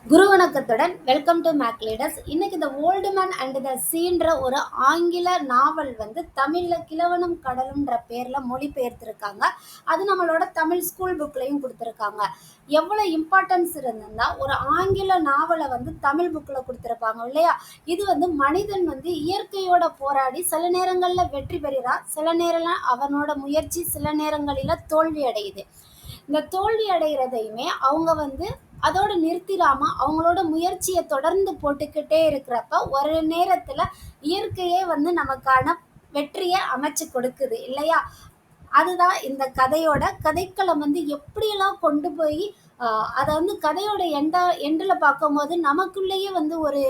குரு வணக்கத்துடன் welcome to make leaders. இன்னைக்கு இந்த ஓல்டு மேன் அண்ட் த சீன்ற ஒரு ஆங்கில நாவல் வந்து தமிழில் கிழவனும் கடலும்ன்ற பேரில் மொழிபெயர்த்திருக்காங்க. அது நம்மளோட தமிழ் ஸ்கூல் புக்லையும் கொடுத்துருக்காங்க. எவ்வளோ இம்பார்ட்டன்ஸ் இருந்ததுன்னா ஒரு ஆங்கில நாவலை வந்து தமிழ் புக்கில் கொடுத்துருப்பாங்க இல்லையா. இது வந்து மனிதன் வந்து இயற்கையோட போராடி சில நேரங்களில் வெற்றி பெறுகிறான், சில நேரம் அவனோட முயற்சி சில நேரங்களில் தோல்வி அடையுது. இந்த தோல்வி அடைகிறதையுமே அவங்க வந்து அதோட நிறுத்திடாம அவங்களோட முயற்சியை தொடர்ந்து போட்டுக்கிட்டே இருக்கிறப்ப ஒரு நேரத்துல இயற்கையே வந்து நமக்கான வெற்றியை அமைச்சு கொடுக்குது இல்லையா. அதுதான் இந்த கதையோட கதைக்களம் வந்து எப்படியெல்லாம் கொண்டு போய் அதை வந்து கதையோட எண்டில் பார்க்கும்போது நமக்குள்ளேயே வந்து ஒரு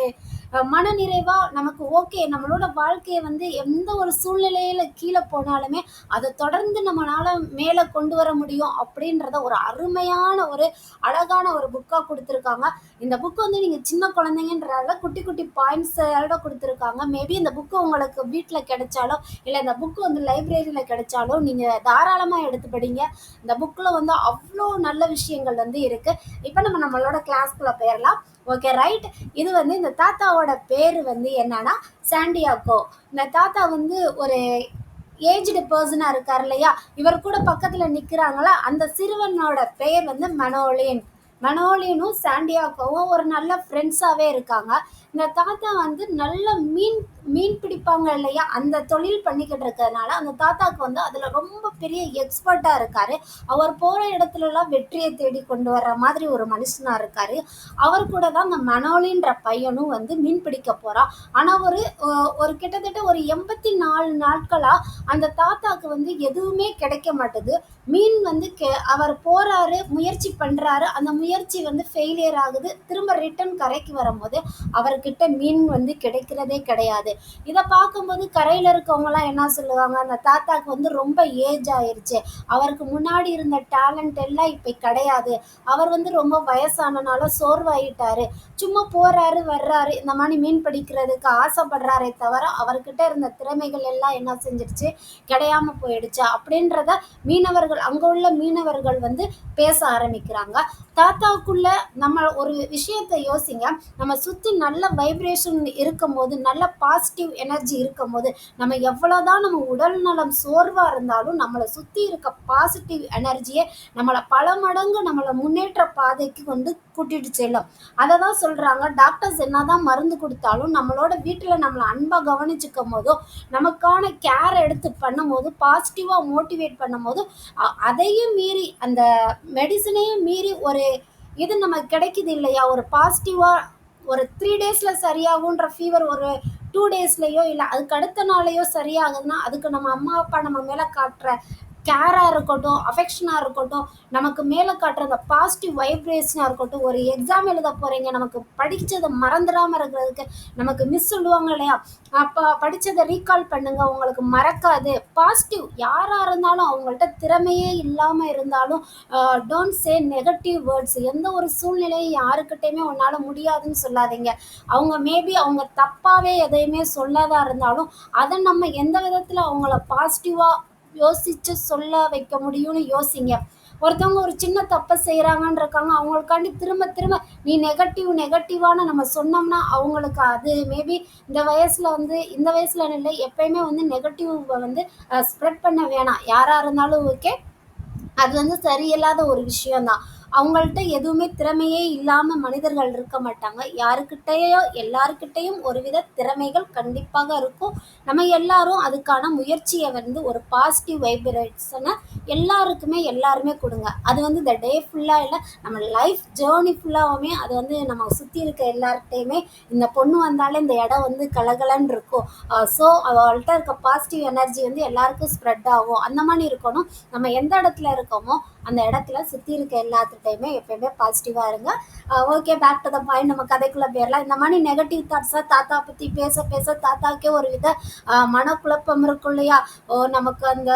மனநிறைவா நமக்கு ஓகே, நம்மளோட வாழ்க்கையை வந்து எந்த ஒரு சூழ்நிலையில கீழே போனாலுமே அதை தொடர்ந்து நம்மளால மேலே கொண்டு வர முடியும் அப்படின்றத ஒரு அருமையான ஒரு அழகான ஒரு புக்காக கொடுத்துருக்காங்க. இந்த புக்கு வந்து நீங்கள் சின்ன குழந்தைங்கன்றதால குட்டி குட்டி பாயிண்ட்ஸோட கொடுத்துருக்காங்க. மேபி இந்த புக்கு உங்களுக்கு வீட்டில் கிடைச்சாலோ இல்லை இந்த புக்கு வந்து லைப்ரரியில் கிடைச்சாலோ நீங்கள் தாராளமாக எடுத்து படிங்க. இந்த புக்கில் வந்து அவ்வளோ நல்ல விஷயங்கள் வந்து இருக்குது. இப்போ நம்மளோட கிளாஸ்க்குள்ளே போயிடலாம். Okay right. இது வந்து இந்த தாத்தாவோட பேர் வந்து என்னன்னா சாண்டியாகோ. இந்த தாத்தா வந்து ஒரு ஏஜ்டு பர்சனாக இருக்கார் இல்லையா. இவர் கூட பக்கத்தில் நிற்கிறாங்களா அந்த சிறுவனோட பெயர் வந்து மனோலினும் சாண்டியாகோவும் ஒரு நல்ல ஃப்ரெண்ட்ஸாகவே இருக்காங்க. இந்த தாத்தா வந்து நல்ல மீன் பிடிப்பாங்க இல்லையா, அந்த தொழில் பண்ணிக்கிட்டு இருக்கிறதுனால அந்த தாத்தாவுக்கு வந்து அதில் ரொம்ப பெரிய எக்ஸ்பர்ட்டாக இருக்கார். அவர் போகிற இடத்துலலாம் வெற்றியை தேடி கொண்டு வர்ற மாதிரி ஒரு மனுஷனாக இருக்கார். அவர் கூட தான் அந்த மனோலின்ற பையனும் வந்து மீன் பிடிக்க போகிறான். ஆனால் ஒரு கிட்டத்தட்ட ஒரு 84 நாட்களாக அந்த தாத்தாவுக்கு வந்து எதுவுமே கிடைக்க மாட்டுது. மீன் வந்து அவர் போகிறாரு, முயற்சி பண்ணுறாரு, அந்த முயற்சி வந்து ஃபெயிலியர் ஆகுது. திரும்ப ரிட்டன் கரைக்கு வரும்போது அவர்கிட்ட மீன் வந்து கிடைக்கிறதே கிடையாது. இதை பார்க்கும்போது கரையில் இருக்கவங்கலாம் என்ன சொல்லுவாங்க, அந்த தாத்தாக்கு வந்து ரொம்ப ஏஜ் ஆயிடுச்சு, அவருக்கு முன்னாடி இருந்த டேலண்ட் எல்லாம் இப்போ கிடையாது, அவர் வந்து ரொம்ப வயசானனால சோர்வாயிட்டாரு, சும்மா போறாரு வர்றாரு, இந்த மாதிரி மீன் பிடிக்கிறதுக்கு ஆசைப்படுறாரே தவிர அவர்கிட்ட இருந்த திறமைகள் எல்லாம் என்ன செஞ்சிருச்சு, கிடையாம போயிடுச்சு அப்படின்றத மீனவர்கள், அங்க உள்ள மீனவர்கள் வந்து பேச ஆரம்பிக்கிறாங்க. தாத்தாவுக்குள்ள நம்ம ஒரு விஷயத்தை யோசிங்க, நம்ம சுற்றி நல்ல வைப்ரேஷன் இருக்கும் போது, நல்ல பாசிட்டிவ் எனர்ஜி இருக்கும் போது, நம்ம எவ்வளோதான் நம்ம உடல் நலம் சோர்வாக இருந்தாலும் நம்மளை சுற்றி இருக்க பாசிட்டிவ் எனர்ஜியை நம்மளை பல மடங்கு நம்மளை முன்னேற்ற பாதைக்கு கொண்டு கூட்டிட்டு செல்லும். அதை தான் சொல்கிறாங்க, டாக்டர்ஸ் என்னதான் மருந்து கொடுத்தாலும் நம்மளோட வீட்டில் நம்மளை அன்பாக கவனிச்சுக்கும் போதோ, நமக்கான கேர் எடுத்து பண்ணும் போது, பாசிட்டிவாக மோட்டிவேட் பண்ணும் போது, அதையும் மீறி அந்த மெடிசனையும் மீறி ஒரு இது நமக்கு கிடைக்குது இல்லையா. ஒரு பாசிட்டிவாக ஒரு 3 டேஸில் சரியாகுன்ற ஃபீவர் ஒரு 2 டேஸ்லையோ இல்லை அதுக்கு அடுத்த நாளையோ சரியாகுதுன்னா அதுக்கு நம்ம அம்மா அப்பா நம்ம மேலே காட்டுற கேராக இருக்கட்டும், அஃபெக்ஷனாக இருக்கட்டும், நமக்கு மேலே காட்டுற அந்த பாசிட்டிவ் வைப்ரேஷனாக இருக்கட்டும். ஒரு எக்ஸாம் எழுத போகிறீங்க, நமக்கு படித்ததை மறந்துடாமல் இருக்கிறதுக்கு நமக்கு மிஸ் சொல்லுவாங்க இல்லையா, அப்போ படித்ததை ரீகால் பண்ணுங்க, உங்களுக்கு மறக்காது. பாசிட்டிவ் யாராக இருந்தாலும் அவங்கள்ட்ட திறமையே இல்லாமல் இருந்தாலும் டோன்ட் சே நெகட்டிவ் வேர்ட்ஸ். எந்த ஒரு சூழ்நிலையும் யாருக்கிட்டையுமே உன்னால் முடியாதுன்னு சொல்லாதீங்க. அவங்க மேபி அவங்க தப்பாகவே எதையுமே சொல்லாதா இருந்தாலும் அதை நம்ம எந்த விதத்தில் அவங்கள பாசிட்டிவாக யோசிச்சு சொல்ல வைக்க முடியும்னு யோசிங்க. ஒருத்தவங்க ஒரு சின்ன தப்பை செய்கிறாங்கன்னு இருக்காங்க, அவங்களுக்காண்டி திரும்ப திரும்ப நீ நெகட்டிவான நம்ம சொன்னோம்னா அவங்களுக்கு அது மேபி இந்த வயசுல இல்லை, எப்பயுமே வந்து நெகட்டிவ் வந்து ஸ்ப்ரெட் பண்ண வேணாம். யாராக இருந்தாலும் ஓகே, அது வந்து சரியில்லாத ஒரு விஷயம்தான். அவங்கள்ட்ட எதுவுமே திறமையே இல்லாமல் மனிதர்கள் இருக்க மாட்டாங்க. யாருக்கிட்டேயோ எல்லாருக்கிட்டேயும் ஒரு வித திறமைகள் கண்டிப்பாக இருக்கும். நம்ம எல்லாரும் அதுக்கான முயற்சியை வந்து ஒரு பாசிட்டிவ் வைப்ரேஷனை எல்லாருமே கொடுங்க. அது வந்து இந்த டே ஃபுல்லாக இல்லை, நம்ம லைஃப் ஜேர்னி ஃபுல்லாகவுமே அது வந்து நம்ம சுற்றி இருக்க எல்லார்கிட்டையுமே இந்த பொண்ணு வந்தாலே இந்த இடம் வந்து கலகலன்னு இருக்கும். ஸோ அவள்கிட்ட இருக்க பாசிட்டிவ் எனர்ஜி வந்து எல்லாருக்கும் ஸ்ப்ரெட் ஆகும். அந்த மாதிரி இருக்கணும். நம்ம எந்த இடத்துல இருக்கோமோ அந்த இடத்துல சுற்றி இருக்க எல்லாத்துட்டையுமே எப்பயுமே பாசிட்டிவாக இருங்க. Okay, back to the point. நம்ம கதைக்குள்ளே போயிடலாம். இந்த மாதிரி நெகட்டிவ் தாட்ஸாக தாத்தா பற்றி பேச பேச தாத்தாக்கே ஒரு வித மனக்குழப்பம் இருக்கும் இல்லையா. நமக்கு அந்த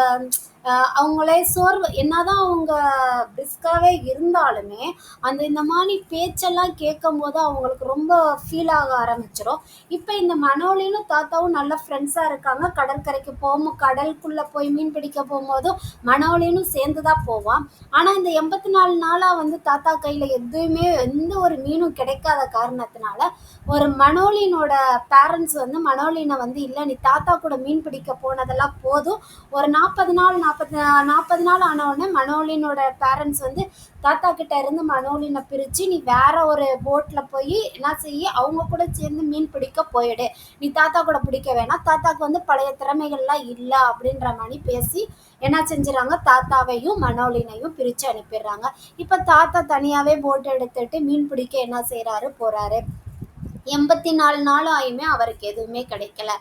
அவங்களே சோர்வு என்னதான் அவங்க பிரிஸ்காவே இருந்தாலுமே இந்த மாதிரி பேச்செல்லாம் கேட்கும் போது அவங்களுக்கு ரொம்ப ஃபீல் ஆக ஆரம்பிச்சிடும். இப்போ இந்த மனோலினும் தாத்தாவும் நல்ல ஃப்ரெண்ட்ஸாக இருக்காங்க. கடற்கரைக்கு போகும் கடலுக்குள்ளே போய் மீன் பிடிக்க போகும்போதும் மனோலினும் சேர்ந்து தான் போவான். ஆனால் இந்த 84 நாளாக தாத்தா கையில் எதுவுமே எந்த ஒரு மீனும் கிடைக்காத காரணத்தினால ஒரு மனோலினோட பேரண்ட்ஸ் மனோலினை இல்லை நீ தாத்தா கூட மீன் பிடிக்க போனதெல்லாம் போதும், ஒரு 40 நாள் ஆன உடனே மனோலினோட பேரண்ட்ஸ் தாத்தா கிட்ட இருந்து மனோலினை பிரித்து நீ வேற ஒரு போட்டில் போய் என்ன செய்ய அவங்க கூட சேர்ந்து மீன் பிடிக்க போயிடு, நீ தாத்தா கூட பிடிக்க வேணாம், தாத்தாக்கு பழைய திறமைகள்லாம் இல்லை அப்படின்ற மாதிரி பேசி என்ன செஞ்சுறாங்க, தாத்தாவையும் மனோலினையும் பிரித்து அனுப்பிடுறாங்க. இப்போ தாத்தா தனியாகவே போட் எடுத்துட்டு மீன் பிடிக்க என்ன செய்கிறாரு போகிறாரு. 84 நாள் ஆயுமே அவருக்கு எதுவுமே கிடைக்கல.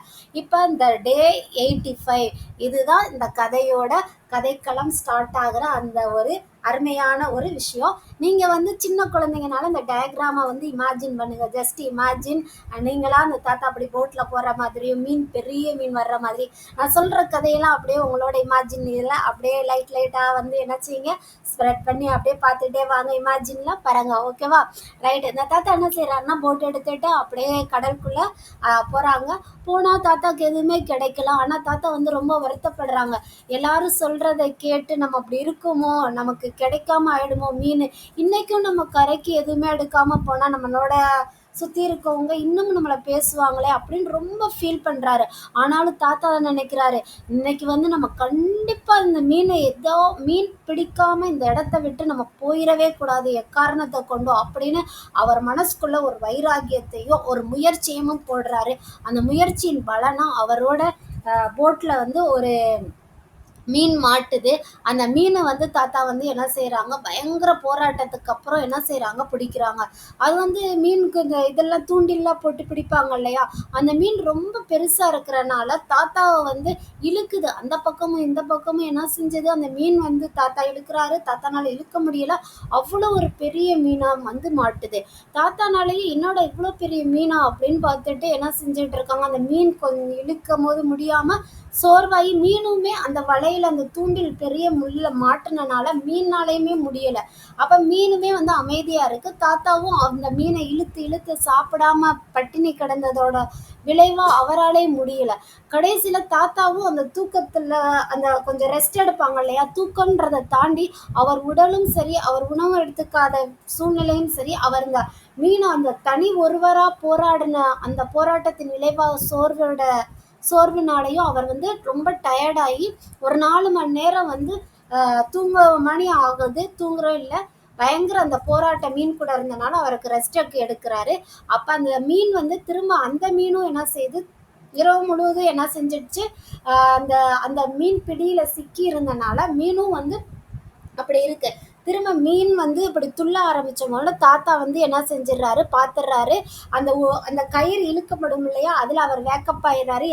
இப்போ இந்த டே 85 இதுதான் இந்த கதையோட கதைக்களம் ஸ்டார்ட் ஆகிற அந்த ஒரு அருமையான ஒரு விஷயம். நீங்கள் சின்ன குழந்தைங்கனால இந்த டயக்ராமை இமேஜின் பண்ணுங்க. ஜஸ்ட் இமேஜின் நீங்களா அந்த தாத்தா அப்படி போட்டில் போகிற மாதிரியும் மீன் பெரிய மீன் வர்ற மாதிரி நான் சொல்கிற கதையெல்லாம் அப்படியே உங்களோட இமேஜின் இதில் அப்படியே லைட்டாக என்ன செய்யுங்க, ஸ்ப்ரெட் பண்ணி அப்படியே பார்த்துட்டே வாங்க, இமேஜின்லாம் பாருங்க. ஓகேவா? ரைட். இந்த தாத்தா என்ன செய்கிறாருன்னா போட் எடுத்துகிட்டு அப்படியே கடலுக்குள்ளே போகிறாங்க. போனால் தாத்தாக்கு எதுவுமே கிடைக்கல. ஆனால் தாத்தா ரொம்ப வருத்தப்படுறாங்க. எல்லாரும் சொல்கிறத கேட்டு நம்ம அப்படி இருக்குமோ, நமக்கு கிடைக்காம ஆயிடுமோ மீன், இன்றைக்கும் நம்ம கரைக்கு எதுவுமே எடுக்காமல் போனால் நம்மளோட சுற்றி இருக்கவங்க இன்னும் நம்மளை பேசுவாங்களே அப்படின்னு ரொம்ப ஃபீல் பண்ணுறாரு. ஆனாலும் தாத்தா நினைக்கிறாரு, இன்னைக்கு நம்ம கண்டிப்பாக இந்த மீனை மீன் பிடிக்காமல் இந்த இடத்த விட்டு நம்ம போயிடவே கூடாது எக்காரணத்தை கொண்டும் அப்படின்னு அவர் மனசுக்குள்ள ஒரு வைராகியத்தையும் ஒரு முயற்சியமும் போடுறாரு. அந்த முயற்சியின் பலனா அவரோட போட்டில் ஒரு மீன் மாட்டுது. அந்த மீனை தாத்தா என்ன செய்கிறாங்க, பயங்கர போராட்டத்துக்கு அப்புறம் என்ன செய்கிறாங்க, பிடிக்கிறாங்க. அது மீனுக்கு இந்த இதெல்லாம் தூண்டில்லாம் போட்டு பிடிப்பாங்க இல்லையா, அந்த மீன் ரொம்ப பெருசாக இருக்கிறனால தாத்தாவை இழுக்குது. அந்த பக்கமும் இந்த பக்கமும் என்ன செஞ்சது, அந்த மீன் தாத்தா இழுக்கிறாரு, தாத்தானால இழுக்க முடியல. அவ்வளோ ஒரு பெரிய மீனாக மாட்டுது. தாத்தானாலேயே என்னோட இவ்வளோ பெரிய மீனா அப்படின்னு பார்த்துட்டு என்ன செஞ்சுட்டு இருக்காங்க, அந்த மீன் கொஞ்சம் இழுக்கும் போது முடியாமல் சோர்வாகி மீனுமே அந்த வலையில் அந்த தூண்டில் பெரிய முள்ள மாட்டினால மீனாலையுமே முடியலை. அப்போ மீனுமே அமைதியாக இருக்குது. தாத்தாவும் அந்த மீனை இழுத்து இழுத்து சாப்பிடாம பட்டினி கிடந்ததோட விளைவாக அவராலே முடியலை. கடைசியில் தாத்தாவும் அந்த தூக்கத்தில் அந்த கொஞ்சம் ரெஸ்ட் எடுப்பாங்க இல்லையா, தூக்கன்றதை தாண்டி அவர் உடலும் சரி அவர் உணவு எடுத்துக்காத சூழ்நிலையும் சரி, அவர் இந்த மீனை அந்த தனி ஒருவராக போராடின அந்த போராட்டத்தின் விளைவாக சோர்வுனாலையும் அவர் ரொம்ப டயர்டாகி ஒரு 4 மணி நேரம் தூங்க மணி ஆகுது, தூங்குறோம் இல்லை, பயங்கர அந்த போராட்ட மீன் கூட இருந்தனால அவருக்கு ரெஸ்ட் எடுக்கிறாரு. அப்போ அந்த மீன் திரும்ப அந்த மீனும் என்ன செய்யுது, இரவு முழுவதும் என்ன செஞ்சிடுச்சு, அந்த அந்த மீன் பிடியில் சிக்கி இருந்தனால மீனும் அப்படி இருக்கு. திரும்ப மீன் இப்படி துள்ள ஆரம்பிச்ச போல தாத்தா என்ன செஞ்சிடறாரு, பார்த்துடுறாரு. அந்த கயிறு இழுக்கப்படும் இல்லையா, அதில் அவர் வேக்கப் ஆயிடுறாரு,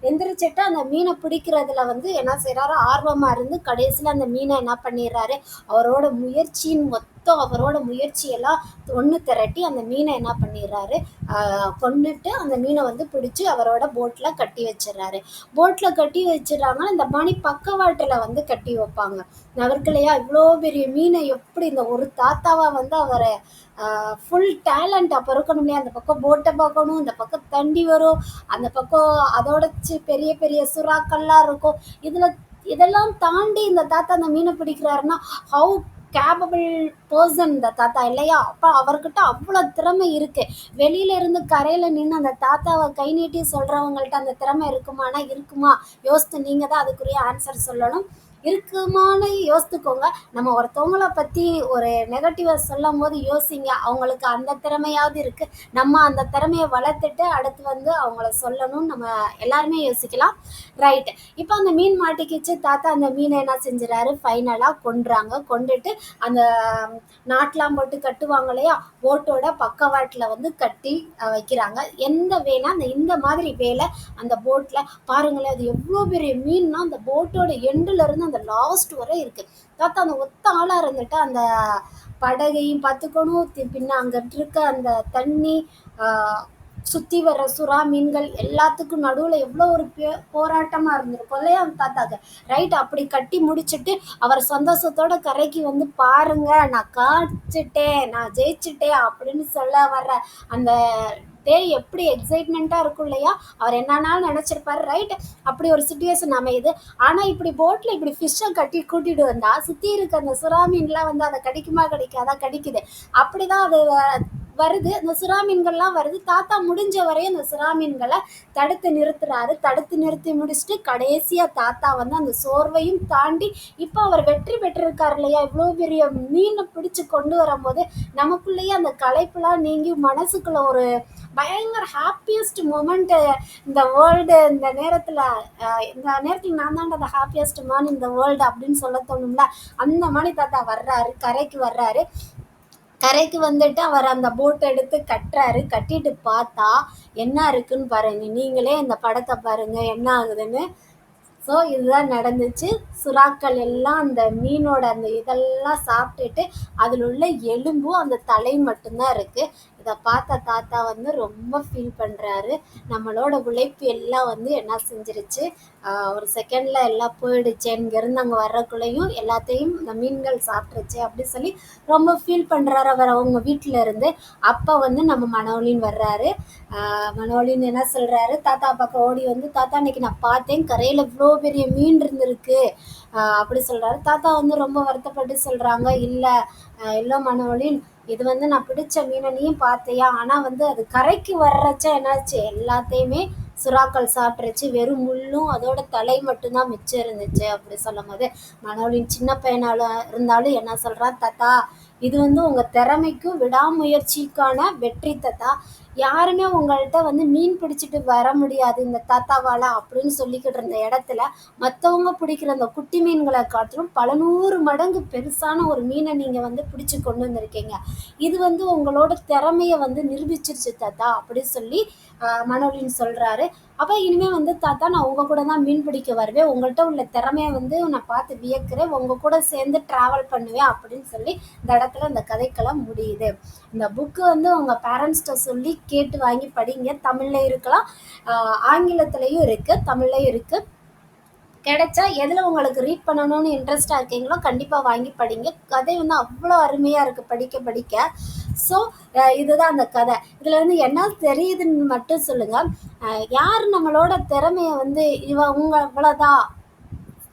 எந்திரிச்சிட்டு அந்த மீனை பிடிக்கிறதுல என்ன செய்யறாரு, ஆர்வமாக இருந்து கடைசியில் அந்த மீனை என்ன பண்ணிடுறாரு, அவரோட முயற்சியெல்லாம் ஒன்று திரட்டி அந்த மீனை என்ன பண்ணிடுறாரு, கொண்டுட்டு அந்த மீனை பிடிச்சி அவரோட போட்டில் கட்டி வச்சிடறாரு. போட்டில் கட்டி வச்சிடறாங்க. இந்த மணி பக்கவாட்டில் கட்டி வைப்பாங்க. நவர்களையா இவ்வளோ பெரிய மீனை எப்படி இந்த ஒரு தாத்தாவா அவரை ஃபுல் டேலண்ட் அப்போ இருக்கணும் இல்லையா, அந்த பக்கம் போட்டை பார்க்கணும், இந்த பக்கம் தண்டி வரும், அந்த பக்கம் அதோட பெரிய பெரிய சுறாக்கள்லாம் இருக்கும். இதெல்லாம் தாண்டி இந்த தாத்தா அந்த மீனை பிடிக்கிறாருன்னா ஹவு கேபபிள் பர்சன் இந்த தாத்தா இல்லையா. அப்போ அவர்கிட்ட அவ்வளோ திறமை இருக்கு. வெளியில இருந்து கரையில நின்று அந்த தாத்தாவை கை நீட்டி சொல்றவங்கள்ட்ட அந்த திறமை இருக்குமானா இருக்குமா, யோசித்து நீங்க தான் அதுக்குரிய ஆன்சர் சொல்லணும். இருக்குமான்னு யோசித்துக்கோங்க. நம்ம ஒருத்தவங்களை பற்றி ஒரு நெகட்டிவாக சொல்லும் போது யோசிங்க, அவங்களுக்கு அந்த திறமையாவது இருக்குது, நம்ம அந்த திறமையை வளர்த்துட்டு அடுத்து அவங்கள சொல்லணும்னு நம்ம எல்லாருமே யோசிக்கலாம். ரைட்டு. இப்போ அந்த மீன் மாட்டிக்கிச்சு. தாத்தா அந்த மீனை என்ன செஞ்சுறாரு, ஃபைனலாக கொண்டுட்டு அந்த நாட்டெலாம் போட்டு கட்டுவாங்க இல்லையா, போட்டோட பக்கவாட்டில் கட்டி வைக்கிறாங்க. எந்த வேனா இந்த மாதிரி வேலை அந்த போட்டில் பாருங்களேன், அது எவ்வளோ பெரிய மீன்னா அந்த போட்டோட எண்டில் இருந்து அந்த லாஸ்ட் வரை இருக்கு. தாத்தா அந்த ஒத்த ஆளா இருந்துட்டு அந்த படகையும் பார்த்துக்கணும், பின்ன அங்கிட்டு இருக்க அந்த தண்ணி சுற்றி வர்ற சுறா மீன்கள் எல்லாத்துக்கும் நடுவில் எவ்வளோ ஒரு போராட்டமாக இருந்திருக்கும் இல்லையா அந்த தாத்தாக்கு. ரைட், அப்படி கட்டி முடிச்சுட்டு அவர் சந்தோஷத்தோட கரைக்கு வந்து பாருங்க நான் காய்ச்சிட்டேன் நான் ஜெயிச்சிட்டேன் அப்படின்னு சொல்ல வர்ற அந்த டே எப்படி எக்ஸைட்மெண்ட்டாக இருக்கும் இல்லையா. அவர் என்னன்னாலும் நினச்சிருப்பாரு. ரைட், அப்படி ஒரு சுச்சுவேஷன் அமையுது. ஆனால் இப்படி போட்டில் இப்படி ஃபிஷ்ஷை கட்டி கூட்டிகிட்டு வந்தால் சுற்றி இருக்க அந்த சுறா மீன்லாம் வந்து அதை கடிக்குமா கடிக்காதா, கடிக்குது. அப்படி தான் அது வருது. அந்த சுறா மீன்கள்லாம் வருது. தாத்தா முடிஞ்ச வரையும் அந்த சுறா மீன்களை தடுத்து நிறுத்துறாரு. தடுத்து நிறுத்தி முடிச்சுட்டு கடைசியாக தாத்தா வந்து அந்த சோர்வையும் தாண்டி இப்போ அவர் வெற்றி பெற்றிருக்கார் இல்லையா. இவ்வளோ பெரிய மீனை பிடிச்சு கொண்டு வரும்போது நமக்குள்ளேயே அந்த களைப்புலாம் நீங்கி மனசுக்குள்ள ஒரு பயங்கர ஹாப்பியஸ்ட் மூமெண்ட்டு இந்த வேர்ல்டு. இந்த நேரத்தில் நான் தான்டா அந்த ஹாப்பியஸ்ட் மேன் இந்த வேர்ல்டு அப்படின்னு சொல்ல தோணும்ல. அந்த மாதிரி தாத்தா வர்றாரு, கரைக்கு வர்றாரு. கரைக்கு வந்துட்டு அவர் அந்த போட் எடுத்து கட்டுறாரு. கட்டிட்டு பார்த்தா என்ன இருக்குன்னு பாருங்க, நீங்களே இந்த படத்தை பாருங்க என்ன ஆகுதுன்னு. ஸோ இதுதான் நடந்துச்சு. சுறாக்கள் எல்லாம் அந்த மீனோட அந்த இதெல்லாம் சாப்பிட்டுட்டு அதில் உள்ள எலும்பும் அந்த தலை மட்டும்தான் இருக்குது. இதை பார்த்த தாத்தா வந்து ரொம்ப ஃபீல் பண்ணுறாரு. நம்மளோட உழைப்பு எல்லாம் வந்து என்ன செஞ்சிருச்சு, ஒரு செகண்டில் எல்லாம் போயிடுச்சு, இங்கேருந்து அங்கே வர்றக்குள்ளேயும் எல்லாத்தையும் இந்த மீன்கள் சாப்பிட்ருச்சு அப்படி சொல்லி ரொம்ப ஃபீல் பண்ணுறாரு அவர் அவங்க வீட்டில் இருந்து. அப்போ வந்து நம்ம மனோலின் வர்றாரு. மனோலின் என்ன சொல்கிறாரு, தாத்தா பக்கம் ஓடி வந்து, தாத்தா இன்னைக்கு நான் பார்த்தேன் கரையில் இவ்வளோ பெரிய மீன் இருந்திருக்கு அப்படி சொல்கிறாரு. தாத்தா வந்து ரொம்ப வருத்தப்பட்டு சொல்கிறாங்க, இல்லை மனோலின், இது வந்து நான் பிடிச்ச மீனை நீயும் பார்த்தியா, ஆனால் வந்து அது கரைக்கு வர்றச்ச என்னாச்சு, எல்லாத்தையுமே சுறாக்கள் சாப்பிட்ருச்சு, வெறும் முள்ளும் அதோட தலை மட்டும்தான் மிச்சம் இருந்துச்சு அப்படி சொல்லும் போது மனோலின் சின்ன பையனால இருந்தாலும் என்ன சொல்கிறான், தாத்தா இது வந்து உங்கள் திறமைக்கும் விடாமுயற்சிக்கான வெற்றி தாத்தா. யாருமே உங்கள்கிட்ட வந்து மீன் பிடிச்சிட்டு வர முடியாது இந்த தாத்தாவால் அப்படின்னு சொல்லிக்கிட்டு இருந்த இடத்துல மற்றவங்க பிடிக்கிற அந்த குட்டி மீன்களை காட்டிலும் பல 100 மடங்கு பெருசான ஒரு மீனை நீங்கள் வந்து பிடிச்சி கொண்டு வந்திருக்கீங்க. இது வந்து உங்களோட திறமையை வந்து நிரூபிச்சிருச்சு தாத்தா அப்படி சொல்லி மனோலின் சொல்கிறாரு. அப்போ இனிமேல் வந்து தாத்தா நான் உங்கள் கூட தான் மீன் பிடிக்க வருவேன், உங்கள்கிட்ட உள்ள திறமையை வந்து நான் பார்த்து வியக்கிறேன், உங்கள் கூட சேர்ந்து ட்ராவல் பண்ணுவேன் அப்படின்னு சொல்லி இந்த இடத்துல இந்த கதைக்களம் முடியுது. இந்த புக்கு வந்து உங்கள் பேரண்ட்ஸ்கிட்ட சொல்லி கேட்டு வாங்கி படிங்க. தமிழில் இருக்கலாம், ஆங்கிலத்துலேயும் இருக்குது, தமிழ்லையும் இருக்குது. கிடைச்சா எதில் உங்களுக்கு ரீட் பண்ணணும்னு இன்ட்ரெஸ்டாக இருக்கீங்களோ கண்டிப்பாக வாங்கி படிங்க. கதை வந்து அவ்வளோ அருமையாக இருக்குது படிக்க படிக்க. ஸோ இதுதான் அந்த கதை. இதில் வந்து என்ன தெரியுதுன்னு மட்டும் சொல்லுங்கள். யார் நம்மளோட திறமையை வந்து இவ்வளோதான்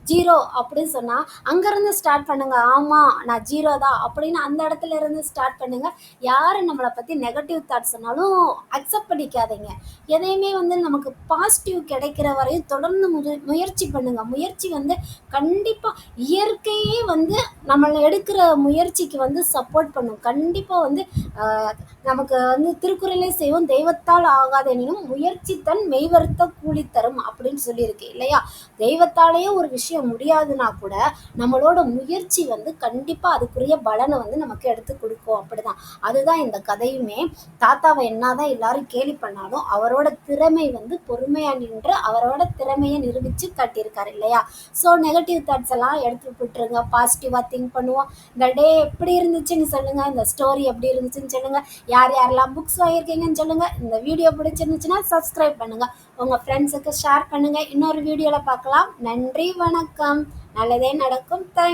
ஜீரோ அப்படின்னு சொன்னால் அங்கேருந்து ஸ்டார்ட் பண்ணுங்கள். ஆமாம் நான் ஜீரோ தான் அப்படின்னு அந்த இடத்துல இருந்து ஸ்டார்ட் பண்ணுங்கள். யார் நம்மளை பற்றி நெகட்டிவ் தாட் சொன்னாலும் அக்செப்ட் பண்ணிக்காதீங்க. எதையுமே வந்து நமக்கு பாசிட்டிவ் கிடைக்கிற வரையும் தொடர்ந்து முயற்சி பண்ணுங்கள். முயற்சி வந்து கண்டிப்பாக இயற்கையே வந்து நம்மளை எடுக்கிற முயற்சிக்கு வந்து சப்போர்ட் பண்ணும். கண்டிப்பாக வந்து நமக்கு வந்து திருக்குறளே செய்வோம், தெய்வத்தால் ஆகாதெனினும் முயற்சி தன் மெய்வருத்த கூலி தரும் அப்படின்னு சொல்லியிருக்கு இல்லையா. தெய்வத்தாலேயே ஒரு விஷயம் முடியாதுன்னா கூட நம்மளோட முயற்சி வந்து கண்டிப்பா அதுக்குரிய பலனை வந்து நமக்கு எடுத்து கொடுக்கும். அப்படிதான் அதுதான் இந்த கதையுமே. தாத்தாவை என்னதான் எல்லாரும் கேலி பண்ணாலும் அவரோட திறமை வந்து பொறுமையா நின்று அவரோட திறமையை நிரூபிச்சு காட்டியிருக்காரு இல்லையா. ஸோ நெகட்டிவ் தாட்ஸ் எல்லாம் எடுத்து விட்டுருங்க, பாசிட்டிவா திங்க் பண்ணுவோம். இந்த டே எப்படி இருந்துச்சுன்னு சொல்லுங்க, இந்த ஸ்டோரி எப்படி இருந்துச்சுன்னு சொல்லுங்க, யார் யாரெல்லாம் புக்ஸ் வாங்கியிருக்கீங்கன்னு சொல்லுங்க. இந்த வீடியோ பிடிச்சிருந்துச்சுன்னா சப்ஸ்கிரைப் பண்ணுங்க, உங்க ஃப்ரெண்ட்ஸுக்கு ஷேர் பண்ணுங்க. இன்னொரு வீடியோல பார்க்கலாம். நன்றி, வணக்கம். நல்லதே நடக்கும். தேங்க்ஸ்.